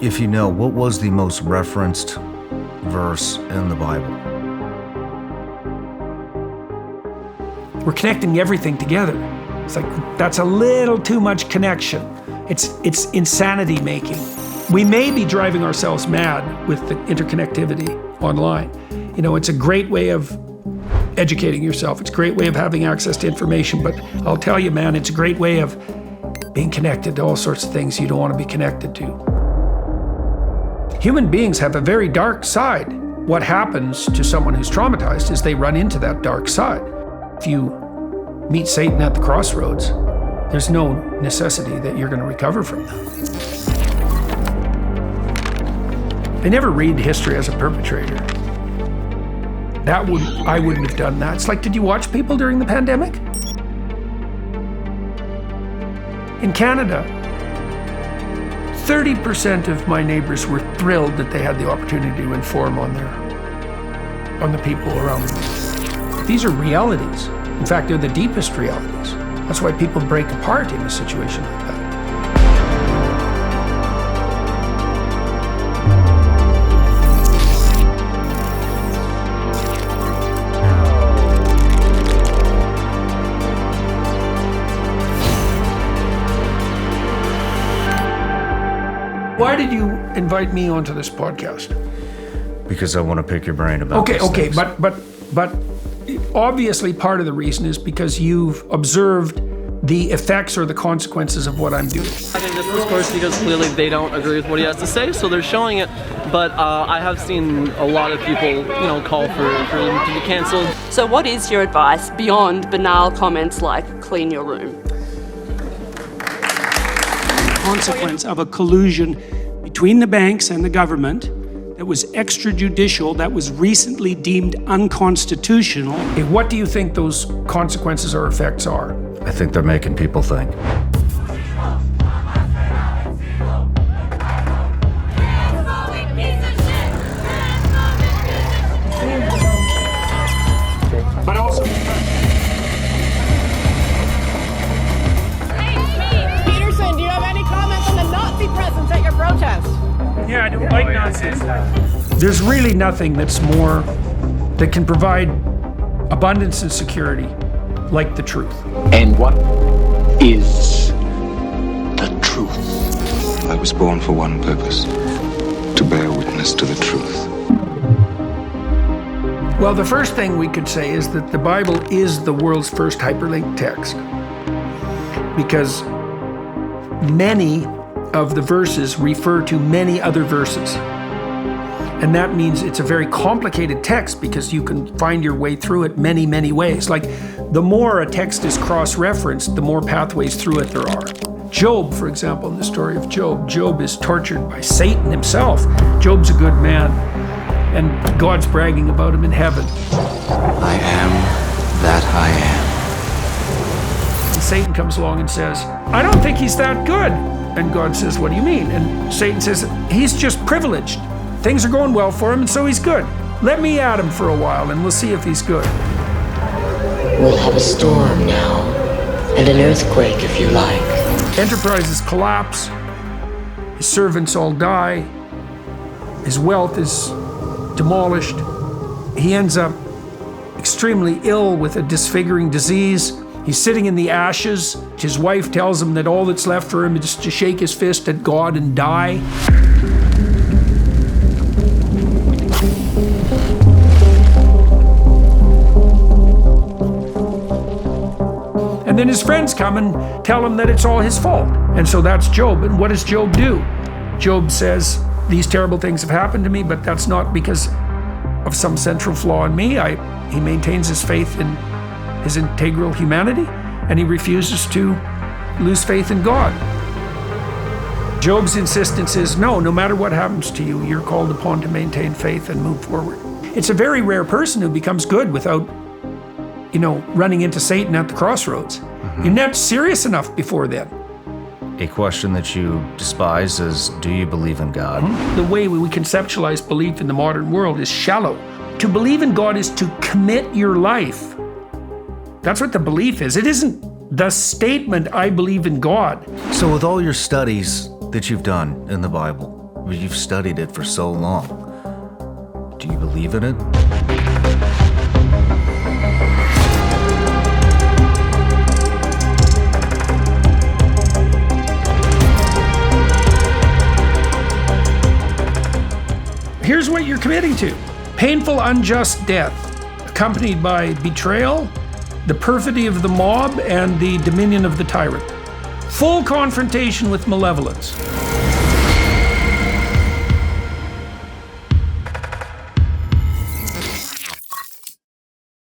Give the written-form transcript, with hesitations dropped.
If you know, what was the most referenced verse in the Bible? We're connecting everything together. It's like, that's a little too much connection. It's insanity making. We may be driving ourselves mad with the interconnectivity online. You know, it's a great way of educating yourself. It's a great way of having access to information, but I'll tell you, man, it's a great way of being connected to all sorts of things you don't want to be connected to. Human beings have a very dark side. What happens to someone who's traumatized is they run into that dark side. If you meet Satan at the crossroads, there's no necessity that you're going to recover from that. I never read history as a perpetrator. I wouldn't have done that. It's like, did you watch people during the pandemic? In Canada, 30% of my neighbors were thrilled that they had the opportunity to inform on the people around them. These are realities. In fact, they're the deepest realities. That's why people break apart in a situation like that. Why did you invite me onto this podcast? Because I want to pick your brain about these things. But obviously part of the reason is because you've observed the effects or the consequences of what I'm doing. I think this is, of course, because clearly they don't agree with what he has to say, so they're showing it. But I have seen a lot of people, call for him to be cancelled. So what is your advice beyond banal comments like clean your room? Consequence of a collusion between the banks and the government that was extrajudicial, that was recently deemed unconstitutional. Okay, what do you think those consequences or effects are? I think they're making people think. But also... Peterson, do you have any comments on the Nazi presence at your protest? Yeah, I don't like Nazis. There's really nothing that can provide abundance and security like the truth. And what is the truth? I was born for one purpose, to bear witness to the truth. Well, the first thing we could say is that the Bible is the world's first hyperlinked text, because many of the verses refer to many other verses. And that means it's a very complicated text because you can find your way through it many, many ways. Like, the more a text is cross-referenced, the more pathways through it there are. Job, for example, in the story of Job, Job is tortured by Satan himself. Job's a good man, and God's bragging about him in heaven. I am that I am. And Satan comes along and says, I don't think he's that good. And God says, what do you mean? And Satan says, he's just privileged. Things are going well for him, and so he's good. Let me at him for a while, and we'll see if he's good. We'll have a storm now, and an earthquake if you like. Enterprises collapse, his servants all die, his wealth is demolished. He ends up extremely ill with a disfiguring disease. He's sitting in the ashes. His wife tells him that all that's left for him is to shake his fist at God and die. And then his friends come and tell him that it's all his fault. And so that's Job. And what does Job do? Job says, these terrible things have happened to me, but that's not because of some central flaw in me. He maintains his faith in his integral humanity, and he refuses to lose faith in God. Job's insistence is, no matter what happens to you, you're called upon to maintain faith and move forward. It's a very rare person who becomes good without running into Satan at the crossroads. Mm-hmm. You're not serious enough before then. A question that you despise is, do you believe in God? Mm-hmm. The way we conceptualize belief in the modern world is shallow. To believe in God is to commit your life. That's what the belief is. It isn't the statement, I believe in God. So with all your studies that you've done in the Bible, You've studied it for so long. Do you believe in it? Here's what you're committing to: painful, unjust death, accompanied by betrayal, the perfidy of the mob, and the dominion of the tyrant. Full confrontation with malevolence.